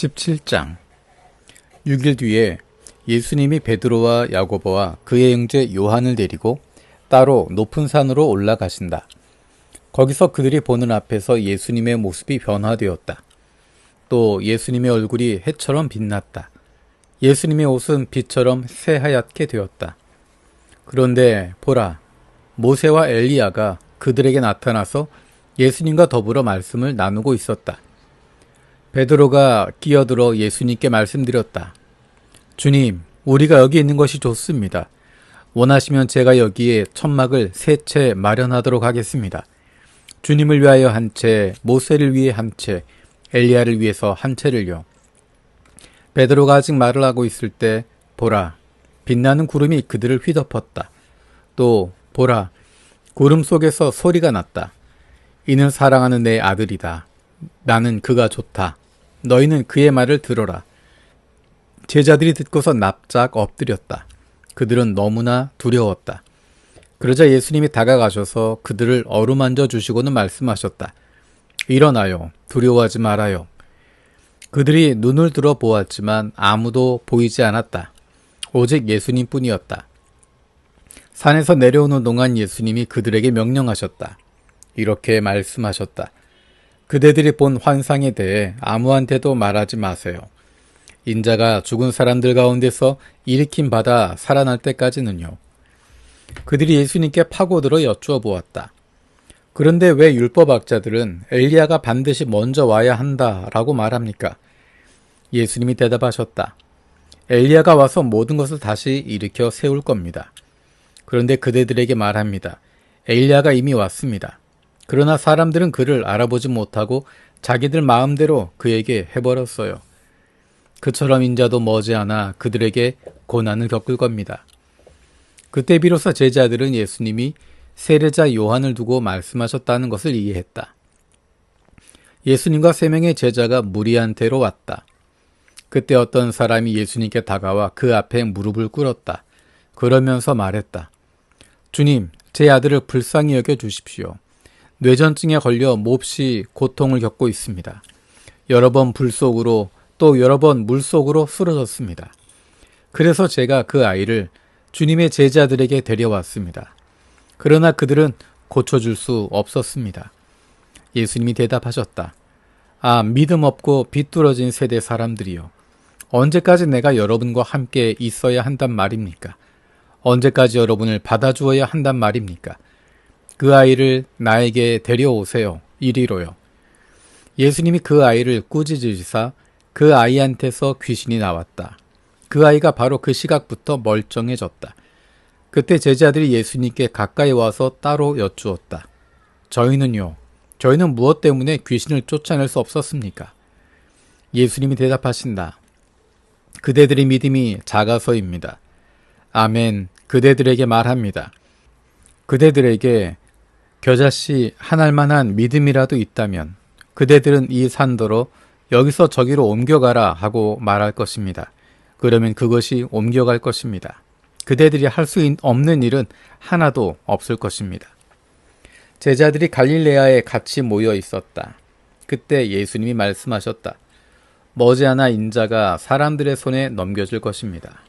17장 6일 뒤에 예수님이 베드로와 야고보와 그의 형제 요한을 데리고 따로 높은 산으로 올라가신다. 거기서 그들이 보는 앞에서 예수님의 모습이 변화되었다. 또 예수님의 얼굴이 해처럼 빛났다. 예수님의 옷은 빛처럼 새하얗게 되었다. 그런데 보라, 모세와 엘리야가 그들에게 나타나서 예수님과 더불어 말씀을 나누고 있었다. 베드로가 끼어들어 예수님께 말씀드렸다. 주님, 우리가 여기 있는 것이 좋습니다. 원하시면 제가 여기에 천막을 3채 마련하도록 하겠습니다. 주님을 위하여 한 채, 모세를 위해 한 채, 엘리야를 위해서 한 채를요. 베드로가 아직 말을 하고 있을 때 보라, 빛나는 구름이 그들을 휘덮었다. 또 보라, 구름 속에서 소리가 났다. 이는 사랑하는 내 아들이다. 나는 그가 좋다. 너희는 그의 말을 들어라. 제자들이 듣고서 납작 엎드렸다. 그들은 너무나 두려웠다. 그러자 예수님이 다가가셔서 그들을 어루만져 주시고는 말씀하셨다. 일어나요. 두려워하지 말아요. 그들이 눈을 들어 보았지만 아무도 보이지 않았다. 오직 예수님뿐이었다. 산에서 내려오는 동안 예수님이 그들에게 명령하셨다. 이렇게 말씀하셨다. 그대들이 본 환상에 대해 아무한테도 말하지 마세요. 인자가 죽은 사람들 가운데서 일으킴 받아 살아날 때까지는요. 그들이 예수님께 파고들어 여쭈어 보았다. 그런데 왜 율법학자들은 엘리야가 반드시 먼저 와야 한다라고 말합니까? 예수님이 대답하셨다. 엘리야가 와서 모든 것을 다시 일으켜 세울 겁니다. 그런데 그대들에게 말합니다. 엘리야가 이미 왔습니다. 그러나 사람들은 그를 알아보지 못하고 자기들 마음대로 그에게 해버렸어요. 그처럼 인자도 머지않아 그들에게 고난을 겪을 겁니다. 그때 비로소 제자들은 예수님이 세례자 요한을 두고 말씀하셨다는 것을 이해했다. 예수님과 3명의 제자가 무리한테로 왔다. 그때 어떤 사람이 예수님께 다가와 그 앞에 무릎을 꿇었다. 그러면서 말했다. 주님, 제 아들을 불쌍히 여겨 주십시오. 뇌전증에 걸려 몹시 고통을 겪고 있습니다. 여러 번 불 속으로 또 여러 번 물 속으로 쓰러졌습니다. 그래서 제가 그 아이를 주님의 제자들에게 데려왔습니다. 그러나 그들은 고쳐줄 수 없었습니다. 예수님이 대답하셨다. 아, 믿음 없고 비뚤어진 세대 사람들이요. 언제까지 내가 여러분과 함께 있어야 한단 말입니까? 언제까지 여러분을 받아주어야 한단 말입니까? 그 아이를 나에게 데려오세요. 이리로요. 예수님이 그 아이를 꾸짖으시사 그 아이한테서 귀신이 나왔다. 그 아이가 바로 그 시각부터 멀쩡해졌다. 그때 제자들이 예수님께 가까이 와서 따로 여쭈었다. 저희는 무엇 때문에 귀신을 쫓아낼 수 없었습니까? 예수님이 대답하신다. 그대들의 믿음이 작아서입니다. 아멘, 그대들에게 말합니다. 그대들에게 겨자씨 한 알만한 믿음이라도 있다면 그대들은 이 산더러 여기서 저기로 옮겨가라 하고 말할 것입니다. 그러면 그것이 옮겨갈 것입니다. 그대들이 할 수 없는 일은 하나도 없을 것입니다. 제자들이 갈릴레아에 같이 모여 있었다. 그때 예수님이 말씀하셨다. 머지않아 인자가 사람들의 손에 넘겨질 것입니다.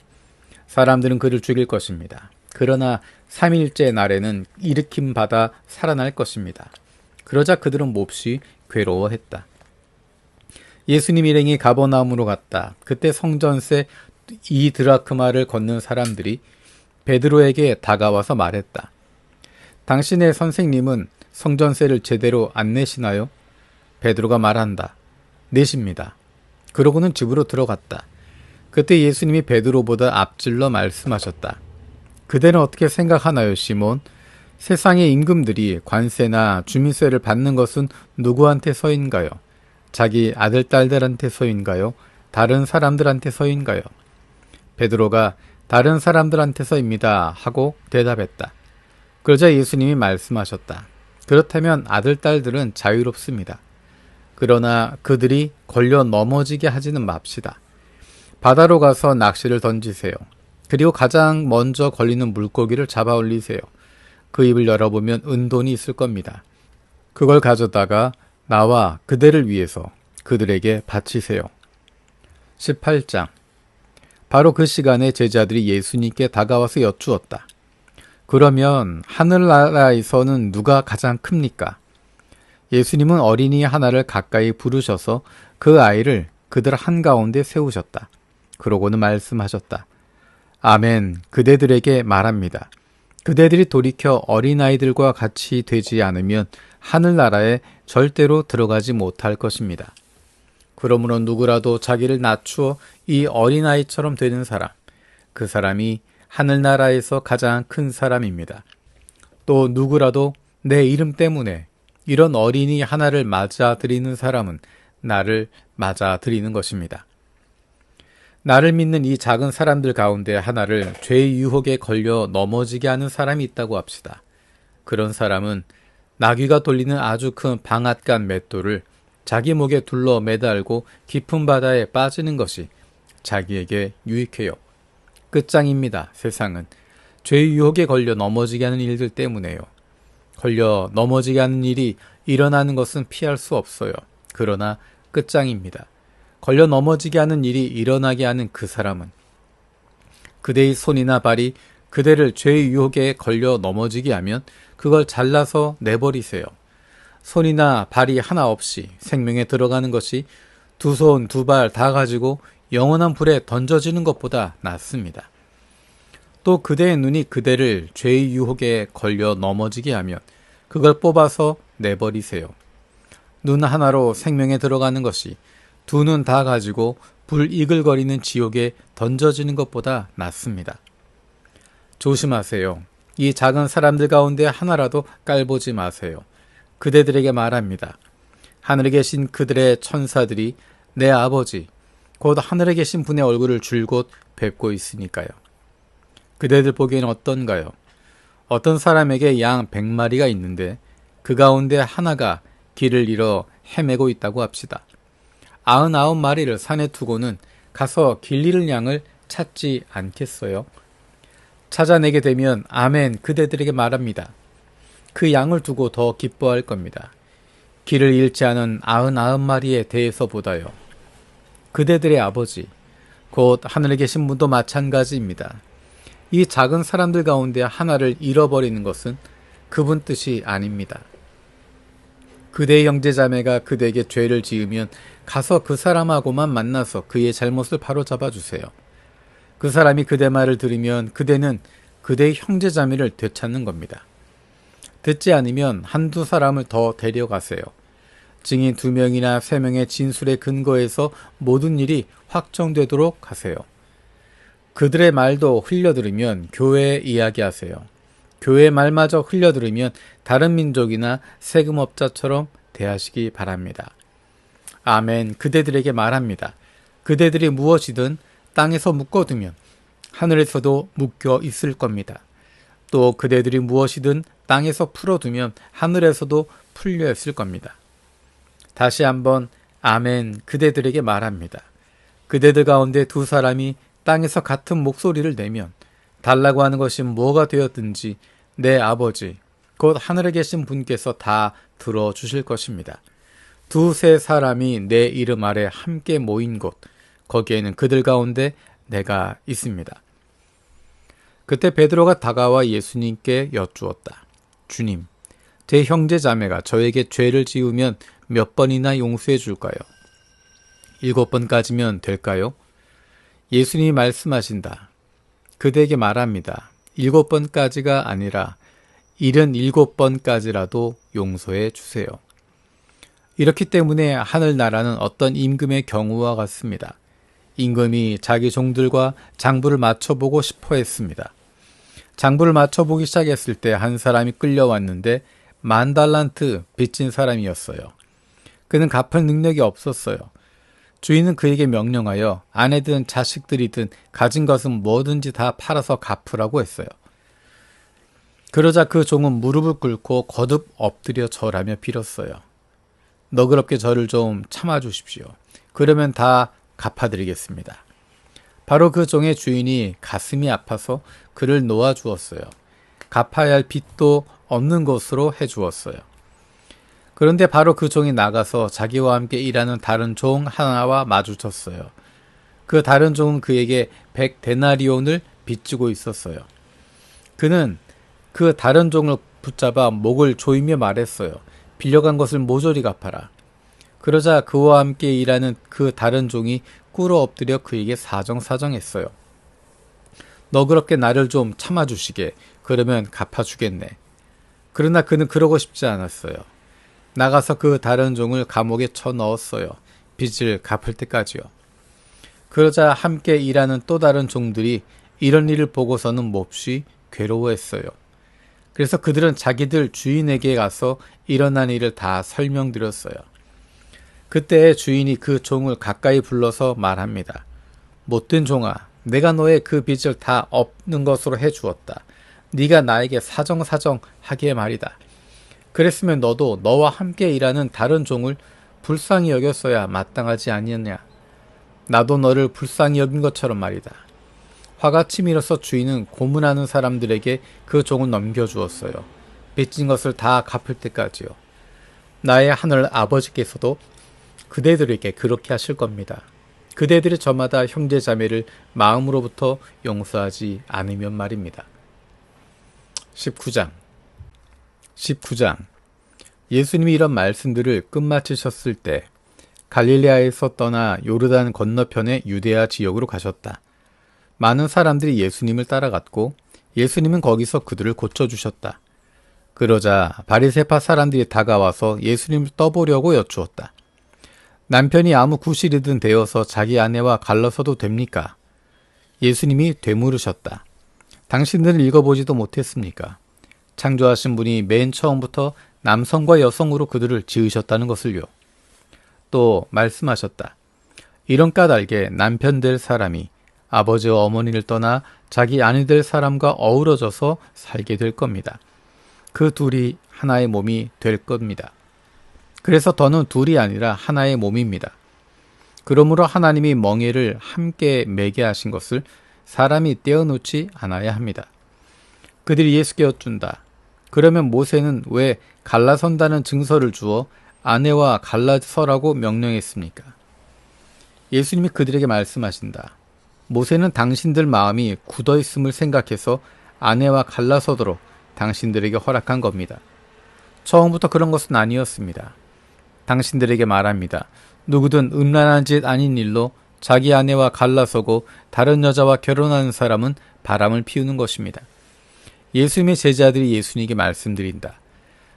사람들은 그를 죽일 것입니다. 그러나 3일째 날에는 일으킴 받아 살아날 것입니다. 그러자 그들은 몹시 괴로워했다. 예수님 일행이 가버나움으로 갔다. 그때 성전세 2드라크마를 걷는 사람들이 베드로에게 다가와서 말했다. 당신의 선생님은 성전세를 제대로 안 내시나요? 베드로가 말한다. 내십니다. 그러고는 집으로 들어갔다. 그때 예수님이 베드로보다 앞질러 말씀하셨다. 그대는 어떻게 생각하나요, 시몬? 세상의 임금들이 관세나 주민세를 받는 것은 누구한테서인가요? 자기 아들, 딸들한테서인가요? 다른 사람들한테서인가요? 베드로가 다른 사람들한테서입니다 하고 대답했다. 그러자 예수님이 말씀하셨다. 그렇다면 아들, 딸들은 자유롭습니다. 그러나 그들이 걸려 넘어지게 하지는 맙시다. 바다로 가서 낚시를 던지세요. 그리고 가장 먼저 걸리는 물고기를 잡아 올리세요. 그 입을 열어보면 은돈이 있을 겁니다. 그걸 가져다가 나와 그대를 위해서 그들에게 바치세요. 18장. 바로 그 시간에 제자들이 예수님께 다가와서 여쭈었다. 그러면 하늘나라에서는 누가 가장 큽니까? 예수님은 어린이 하나를 가까이 부르셔서 그 아이를 그들 한가운데 세우셨다. 그러고는 말씀하셨다. 아멘, 그대들에게 말합니다. 그대들이 돌이켜 어린아이들과 같이 되지 않으면 하늘나라에 절대로 들어가지 못할 것입니다. 그러므로 누구라도 자기를 낮추어 이 어린아이처럼 되는 사람, 그 사람이 하늘나라에서 가장 큰 사람입니다. 또 누구라도 내 이름 때문에 이런 어린이 하나를 맞아들이는 사람은 나를 맞아들이는 것입니다. 나를 믿는 이 작은 사람들 가운데 하나를 죄의 유혹에 걸려 넘어지게 하는 사람이 있다고 합시다. 그런 사람은 나귀가 돌리는 아주 큰 방앗간 맷돌을 자기 목에 둘러 매달고 깊은 바다에 빠지는 것이 자기에게 유익해요. 끝장입니다. 세상은 죄의 유혹에 걸려 넘어지게 하는 일들 때문에요. 걸려 넘어지게 하는 일이 일어나는 것은 피할 수 없어요. 그러나 끝장입니다. 걸려 넘어지게 하는 일이 일어나게 하는 그 사람은 그대의 손이나 발이 그대를 죄의 유혹에 걸려 넘어지게 하면 그걸 잘라서 내버리세요. 손이나 발이 하나 없이 생명에 들어가는 것이 두 손, 두 발 다 가지고 영원한 불에 던져지는 것보다 낫습니다. 또 그대의 눈이 그대를 죄의 유혹에 걸려 넘어지게 하면 그걸 뽑아서 내버리세요. 눈 하나로 생명에 들어가는 것이 두 눈 다 가지고 불 이글거리는 지옥에 던져지는 것보다 낫습니다. 조심하세요. 이 작은 사람들 가운데 하나라도 깔보지 마세요. 그대들에게 말합니다. 하늘에 계신 그들의 천사들이 내 아버지, 곧 하늘에 계신 분의 얼굴을 줄곧 뵙고 있으니까요. 그대들 보기에는 어떤가요? 어떤 사람에게 양 100마리가 있는데 그 가운데 하나가 길을 잃어 헤매고 있다고 합시다. 99마리를 산에 두고는 가서 길 잃은 양을 찾지 않겠어요? 찾아내게 되면 아멘 그대들에게 말합니다. 그 양을 두고 더 기뻐할 겁니다. 길을 잃지 않은 99마리에 대해서보다요. 그대들의 아버지, 곧 하늘에 계신 분도 마찬가지입니다. 이 작은 사람들 가운데 하나를 잃어버리는 것은 그분 뜻이 아닙니다. 그대의 형제자매가 그대에게 죄를 지으면 가서 그 사람하고만 만나서 그의 잘못을 바로잡아 주세요. 그 사람이 그대 말을 들으면 그대는 그대의 형제자매를 되찾는 겁니다. 듣지 않으면 한두 사람을 더 데려가세요. 증인 2명이나 3명의 진술에 근거해서 모든 일이 확정되도록 하세요. 그들의 말도 흘려들으면 교회에 이야기하세요. 교회의 말마저 흘려들으면 다른 민족이나 세금업자처럼 대하시기 바랍니다. 아멘, 그대들에게 말합니다. 그대들이 무엇이든 땅에서 묶어두면 하늘에서도 묶여 있을 겁니다. 또 그대들이 무엇이든 땅에서 풀어두면 하늘에서도 풀려 있을 겁니다. 다시 한번 아멘, 그대들에게 말합니다. 그대들 가운데 두 사람이 땅에서 같은 목소리를 내면 달라고 하는 것이 뭐가 되었든지 내 아버지, 곧 하늘에 계신 분께서 다 들어주실 것입니다. 두세 사람이 내 이름 아래 함께 모인 곳, 거기에는 그들 가운데 내가 있습니다. 그때 베드로가 다가와 예수님께 여쭈었다. 주님, 제 형제 자매가 저에게 죄를 지으면 몇 번이나 용서해 줄까요? 7번까지면 될까요? 예수님이 말씀하신다. 그대에게 말합니다. 7번까지가 아니라 77번까지라도 용서해 주세요. 이렇기 때문에 하늘나라는 어떤 임금의 경우와 같습니다. 임금이 자기 종들과 장부를 맞춰보고 싶어 했습니다. 장부를 맞춰보기 시작했을 때 한 사람이 끌려왔는데 10,000달란트 빚진 사람이었어요. 그는 갚을 능력이 없었어요. 주인은 그에게 명령하여 아내든 자식들이든 가진 것은 뭐든지 다 팔아서 갚으라고 했어요. 그러자 그 종은 무릎을 꿇고 거듭 엎드려 절하며 빌었어요. 너그럽게 저를 좀 참아주십시오. 그러면 다 갚아드리겠습니다. 바로 그 종의 주인이 가슴이 아파서 그를 놓아주었어요. 갚아야 할 빚도 없는 것으로 해주었어요. 그런데 바로 그 종이 나가서 자기와 함께 일하는 다른 종 하나와 마주쳤어요. 그 다른 종은 그에게 100데나리온을 빚지고 있었어요. 그는 그 다른 종을 붙잡아 목을 조이며 말했어요. 빌려간 것을 모조리 갚아라. 그러자 그와 함께 일하는 그 다른 종이 꿇어 엎드려 그에게 사정사정했어요. 너 그렇게 나를 좀 참아주시게. 그러면 갚아주겠네. 그러나 그는 그러고 싶지 않았어요. 나가서 그 다른 종을 감옥에 쳐넣었어요. 빚을 갚을 때까지요. 그러자 함께 일하는 또 다른 종들이 이런 일을 보고서는 몹시 괴로워했어요. 그래서 그들은 자기들 주인에게 가서 일어난 일을 다 설명드렸어요. 그때 주인이 그 종을 가까이 불러서 말합니다. 못된 종아, 내가 너의 그 빚을 다 없는 것으로 해주었다. 네가 나에게 사정사정하기에 말이다. 그랬으면 너도 너와 함께 일하는 다른 종을 불쌍히 여겼어야 마땅하지 아니었냐. 나도 너를 불쌍히 여긴 것처럼 말이다. 화가 치밀어서 주인은 고문하는 사람들에게 그 종을 넘겨주었어요. 빚진 것을 다 갚을 때까지요. 나의 하늘 아버지께서도 그대들에게 그렇게 하실 겁니다. 그대들이 저마다 형제자매를 마음으로부터 용서하지 않으면 말입니다. 19장 예수님이 이런 말씀들을 끝마치셨을 때 갈릴레아에서 떠나 요르단 건너편의 유데아 지역으로 가셨다. 많은 사람들이 예수님을 따라갔고 예수님은 거기서 그들을 고쳐주셨다. 그러자 바리새파 사람들이 다가와서 예수님을 떠보려고 여쭈었다. 남편이 아무 구실이든 되어서 자기 아내와 갈라서도 됩니까? 예수님이 되물으셨다. 당신들은 읽어보지도 못했습니까? 창조하신 분이 맨 처음부터 남성과 여성으로 그들을 지으셨다는 것을요. 또 말씀하셨다. 이런 까닭에 남편 될 사람이 아버지와 어머니를 떠나 자기 아내 될 사람과 어우러져서 살게 될 겁니다. 그 둘이 하나의 몸이 될 겁니다. 그래서 더는 둘이 아니라 하나의 몸입니다. 그러므로 하나님이 멍에를 함께 매게 하신 것을 사람이 떼어놓지 않아야 합니다. 그들이 예수께 여쭌다. 그러면 모세는 왜 갈라선다는 증서를 주어 아내와 갈라서라고 명령했습니까? 예수님이 그들에게 말씀하신다. 모세는 당신들 마음이 굳어있음을 생각해서 아내와 갈라서도록 당신들에게 허락한 겁니다. 처음부터 그런 것은 아니었습니다. 당신들에게 말합니다. 누구든 음란한 짓 아닌 일로 자기 아내와 갈라서고 다른 여자와 결혼하는 사람은 바람을 피우는 것입니다. 예수님의 제자들이 예수님에게 말씀드린다.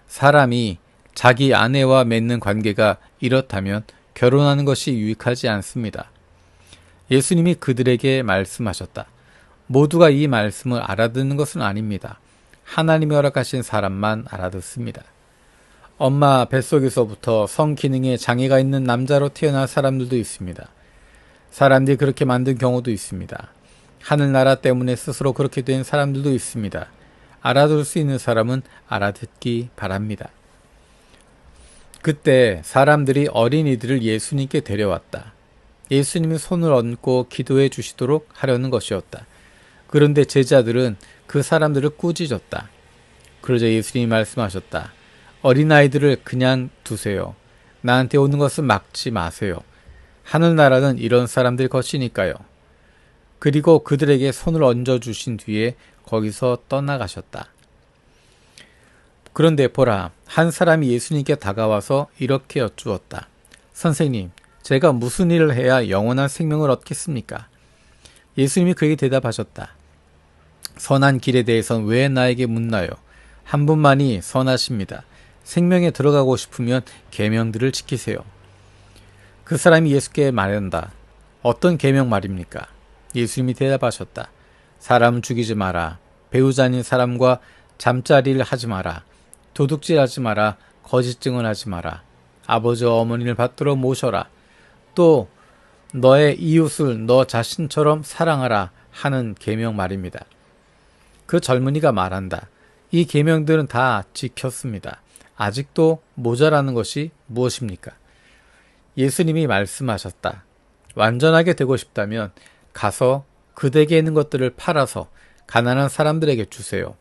사람이 자기 아내와 맺는 관계가 이렇다면 결혼하는 것이 유익하지 않습니다. 예수님이 그들에게 말씀하셨다. 모두가 이 말씀을 알아듣는 것은 아닙니다. 하나님이 허락하신 사람만 알아듣습니다. 엄마 뱃속에서부터 성기능에 장애가 있는 남자로 태어난 사람들도 있습니다. 사람들이 그렇게 만든 경우도 있습니다. 하늘나라 때문에 스스로 그렇게 된 사람들도 있습니다. 알아들 수 있는 사람은 알아듣기 바랍니다. 그때 사람들이 어린이들을 예수님께 데려왔다. 예수님이 손을 얹고 기도해 주시도록 하려는 것이었다. 그런데 제자들은 그 사람들을 꾸짖었다. 그러자 예수님이 말씀하셨다. 어린아이들을 그냥 두세요. 나한테 오는 것은 막지 마세요. 하늘나라는 이런 사람들 것이니까요. 그리고 그들에게 손을 얹어주신 뒤에 거기서 떠나가셨다. 그런데 보라, 한 사람이 예수님께 다가와서 이렇게 여쭈었다. 선생님, 제가 무슨 일을 해야 영원한 생명을 얻겠습니까? 예수님이 그에게 대답하셨다. 선한 길에 대해서는 왜 나에게 묻나요? 한 분만이 선하십니다. 생명에 들어가고 싶으면 계명들을 지키세요. 그 사람이 예수께 말한다. 어떤 계명 말입니까? 예수님이 대답하셨다. 사람 죽이지 마라. 배우자 아닌 사람과 잠자리를 하지 마라. 도둑질하지 마라. 거짓 증언하지 마라. 아버지와 어머니를 받들어 모셔라. 또 너의 이웃을 너 자신처럼 사랑하라 하는 계명 말입니다. 그 젊은이가 말한다. 이 계명들은 다 지켰습니다. 아직도 모자라는 것이 무엇입니까? 예수님이 말씀하셨다. 완전하게 되고 싶다면 가서 그대에게 있는 것들을 팔아서 가난한 사람들에게 주세요.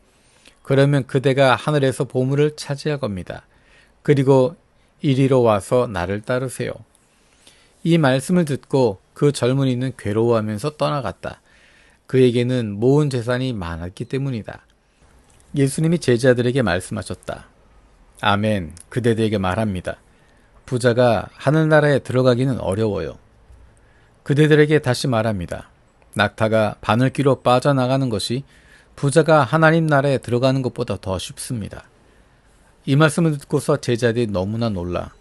그러면 그대가 하늘에서 보물을 차지할 겁니다. 그리고 이리로 와서 나를 따르세요. 이 말씀을 듣고 그 젊은이는 괴로워하면서 떠나갔다. 그에게는 모은 재산이 많았기 때문이다. 예수님이 제자들에게 말씀하셨다. 아멘, 그대들에게 말합니다. 부자가 하늘나라에 들어가기는 어려워요. 그대들에게 다시 말합니다. 낙타가 바늘귀로 빠져나가는 것이 부자가 하나님 나라에 들어가는 것보다 더 쉽습니다. 이 말씀을 듣고서 제자들이 너무나 놀라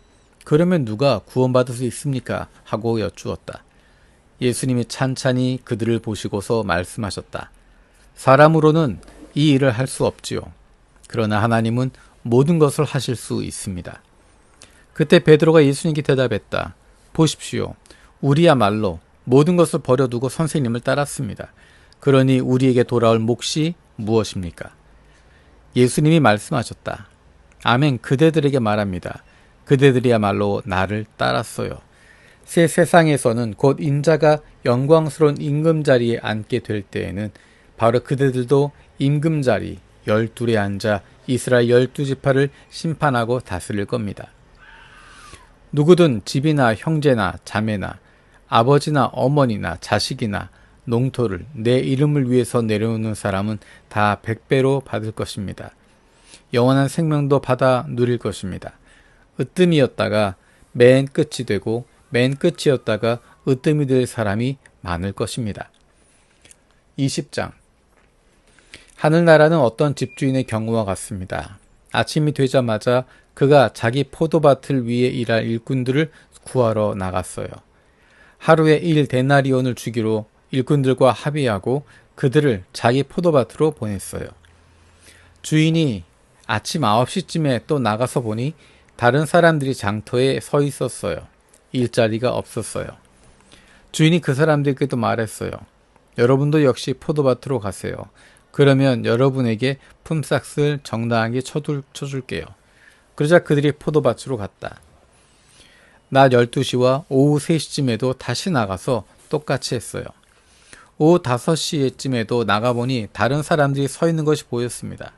그러면 누가 구원받을 수 있습니까? 하고 여쭈었다. 예수님이 찬찬히 그들을 보시고서 말씀하셨다. 사람으로는 이 일을 할 수 없지요. 그러나 하나님은 모든 것을 하실 수 있습니다. 그때 베드로가 예수님께 대답했다. 보십시오. 우리야말로 모든 것을 버려두고 선생님을 따랐습니다. 그러니 우리에게 돌아올 몫이 무엇입니까? 예수님이 말씀하셨다. 아멘, 그대들에게 말합니다. 그대들이야말로 나를 따랐어요. 새 세상에서는 곧 인자가 영광스러운 임금자리에 앉게 될 때에는 바로 그대들도 임금자리 12에 앉아 이스라엘 12지파를 심판하고 다스릴 겁니다. 누구든 집이나 형제나 자매나 아버지나 어머니나 자식이나 농토를 내 이름을 위해서 내려놓는 사람은 다 100배로 받을 것입니다. 영원한 생명도 받아 누릴 것입니다. 으뜸이었다가 맨 끝이 되고 맨 끝이었다가 으뜸이 될 사람이 많을 것입니다. 20장 하늘나라는 어떤 집주인의 경우와 같습니다. 아침이 되자마자 그가 자기 포도밭을 위해 일할 일꾼들을 구하러 나갔어요. 하루에 1데나리온을 주기로 일꾼들과 합의하고 그들을 자기 포도밭으로 보냈어요. 주인이 아침 9시쯤에 또 나가서 보니 다른 사람들이 장터에 서 있었어요. 일자리가 없었어요. 주인이 그 사람들에게도 말했어요. 여러분도 역시 포도밭으로 가세요. 그러면 여러분에게 품삯을 정당하게 쳐줄게요. 그러자 그들이 포도밭으로 갔다. 낮 12시와 오후 3시쯤에도 다시 나가서 똑같이 했어요. 오후 5시쯤에도 나가보니 다른 사람들이 서 있는 것이 보였습니다.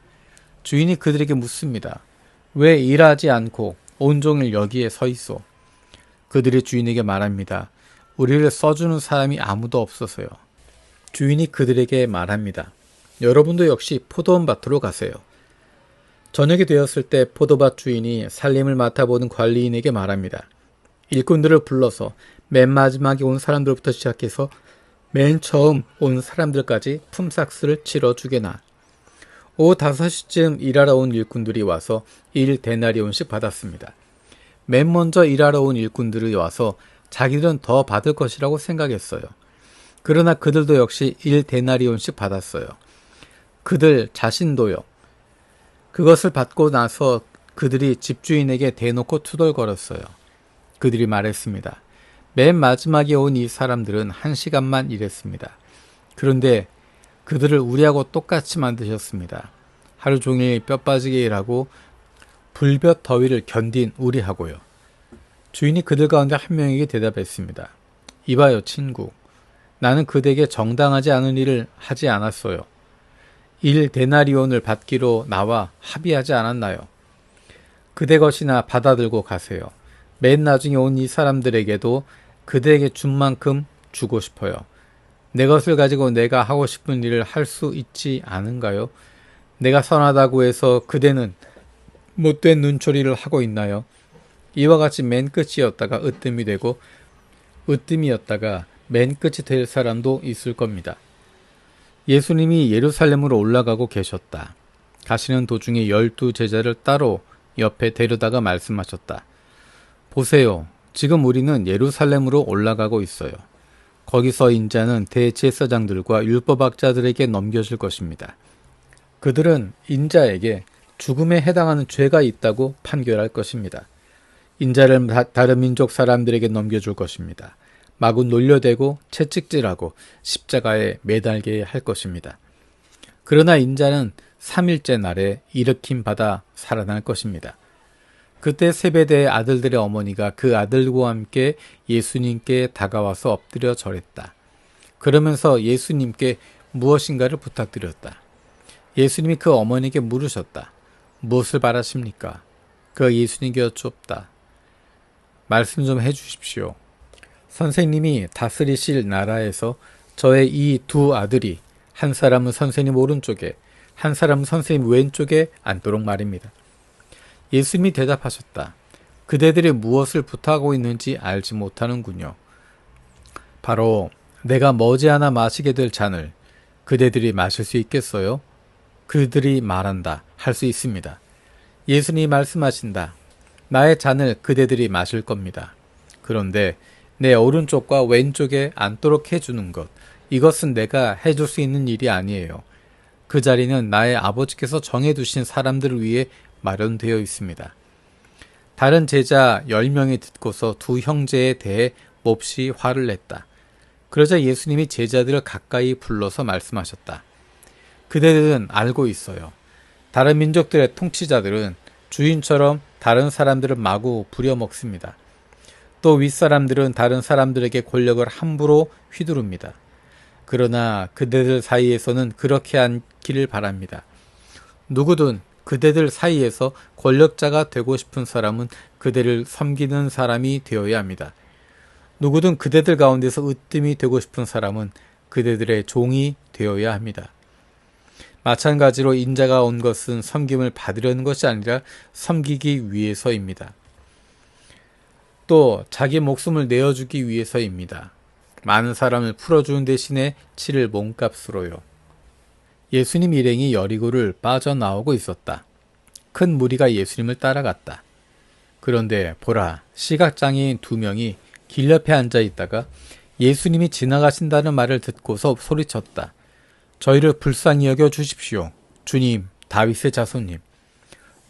주인이 그들에게 묻습니다. 왜 일하지 않고 온종일 여기에 서 있어? 그들이 주인에게 말합니다. 우리를 써주는 사람이 아무도 없어서요. 주인이 그들에게 말합니다. 여러분도 역시 포도원밭으로 가세요. 저녁이 되었을 때 포도밭 주인이 살림을 맡아보는 관리인에게 말합니다. 일꾼들을 불러서 맨 마지막에 온 사람들부터 시작해서 맨 처음 온 사람들까지 품삯을 치러주게나. 오후 5시쯤 일하러 온 일꾼들이 와서 1데나리온씩 받았습니다. 맨 먼저 일하러 온 일꾼들이 와서 자기들은 더 받을 것이라고 생각했어요. 그러나 그들도 역시 1데나리온씩 받았어요. 그들 자신도요. 그것을 받고 나서 그들이 집주인에게 대놓고 투덜거렸어요. 그들이 말했습니다. 맨 마지막에 온 이 사람들은 1시간만 일했습니다. 그런데 그들을 우리하고 똑같이 만드셨습니다. 하루 종일 뼈 빠지게 일하고 불볕 더위를 견딘 우리하고요. 주인이 그들 가운데 한 명에게 대답했습니다. 이봐요 친구. 나는 그대에게 정당하지 않은 일을 하지 않았어요. 1데나리온을 받기로 나와 합의하지 않았나요? 그대 것이나 받아들고 가세요. 맨 나중에 온 이 사람들에게도 그대에게 준 만큼 주고 싶어요. 내 것을 가지고 내가 하고 싶은 일을 할 수 있지 않은가요? 내가 선하다고 해서 그대는 못된 눈초리를 하고 있나요? 이와 같이 맨 끝이었다가 으뜸이 되고 으뜸이었다가 맨 끝이 될 사람도 있을 겁니다. 예수님이 예루살렘으로 올라가고 계셨다. 가시는 도중에 12제자를 따로 옆에 데려다가 말씀하셨다. 보세요. 지금 우리는 예루살렘으로 올라가고 있어요. 거기서 인자는 대제사장들과 율법학자들에게 넘겨질 것입니다. 그들은 인자에게 죽음에 해당하는 죄가 있다고 판결할 것입니다. 인자를 다른 민족 사람들에게 넘겨줄 것입니다. 마구 놀려대고 채찍질하고 십자가에 매달게 할 것입니다. 그러나 인자는 3일째 날에 일으킴 받아 살아날 것입니다. 그때 세베대의 아들들의 어머니가 그 아들과 함께 예수님께 다가와서 엎드려 절했다. 그러면서 예수님께 무엇인가를 부탁드렸다. 예수님이 그 어머니에게 물으셨다. 무엇을 바라십니까? 그 예수님께 여쭙다. 말씀 좀 해주십시오. 선생님이 다스리실 나라에서 저의 이 두 아들이 한 사람은 선생님 오른쪽에 한 사람은 선생님 왼쪽에 앉도록 말입니다. 예수님이 대답하셨다. 그대들이 무엇을 부탁하고 있는지 알지 못하는군요. 바로 내가 머지않아 마시게 될 잔을 그대들이 마실 수 있겠어요? 그들이 말한다. 할 수 있습니다. 예수님이 말씀하신다. 나의 잔을 그대들이 마실 겁니다. 그런데 내 오른쪽과 왼쪽에 앉도록 해주는 것, 이것은 내가 해줄 수 있는 일이 아니에요. 그 자리는 나의 아버지께서 정해두신 사람들을 위해 마련되어 있습니다. 다른 제자 10명이 듣고서 두 형제에 대해 몹시 화를 냈다. 그러자 예수님이 제자들을 가까이 불러서 말씀하셨다. 그대들은 알고 있어요. 다른 민족들의 통치자들은 주인처럼 다른 사람들을 마구 부려먹습니다. 또 윗사람들은 다른 사람들에게 권력을 함부로 휘두릅니다. 그러나 그대들 사이에서는 그렇게 않기를 바랍니다. 누구든 그대들 사이에서 권력자가 되고 싶은 사람은 그대를 섬기는 사람이 되어야 합니다. 누구든 그대들 가운데서 으뜸이 되고 싶은 사람은 그대들의 종이 되어야 합니다. 마찬가지로 인자가 온 것은 섬김을 받으려는 것이 아니라 섬기기 위해서입니다. 또 자기 목숨을 내어주기 위해서입니다. 많은 사람을 풀어주는 대신에 치를 몸값으로요. 예수님 일행이 여리고를 빠져나오고 있었다. 큰 무리가 예수님을 따라갔다. 그런데 보라, 시각장애인 2명이 길 옆에 앉아 있다가 예수님이 지나가신다는 말을 듣고서 소리쳤다. 저희를 불쌍히 여겨 주십시오. 주님, 다윗의 자손님.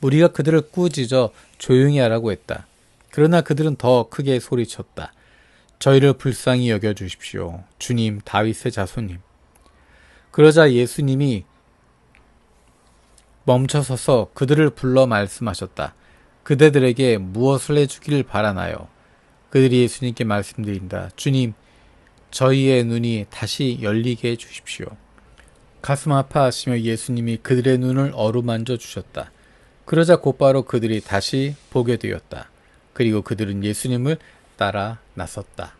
무리가 그들을 꾸짖어 조용히 하라고 했다. 그러나 그들은 더 크게 소리쳤다. 저희를 불쌍히 여겨 주십시오. 주님, 다윗의 자손님. 그러자 예수님이 멈춰서서 그들을 불러 말씀하셨다. 그대들에게 무엇을 해주길 바라나요? 그들이 예수님께 말씀드린다. 주님, 저희의 눈이 다시 열리게 해주십시오. 가슴 아파하시며 예수님이 그들의 눈을 어루만져 주셨다. 그러자 곧바로 그들이 다시 보게 되었다. 그리고 그들은 예수님을 따라 나섰다.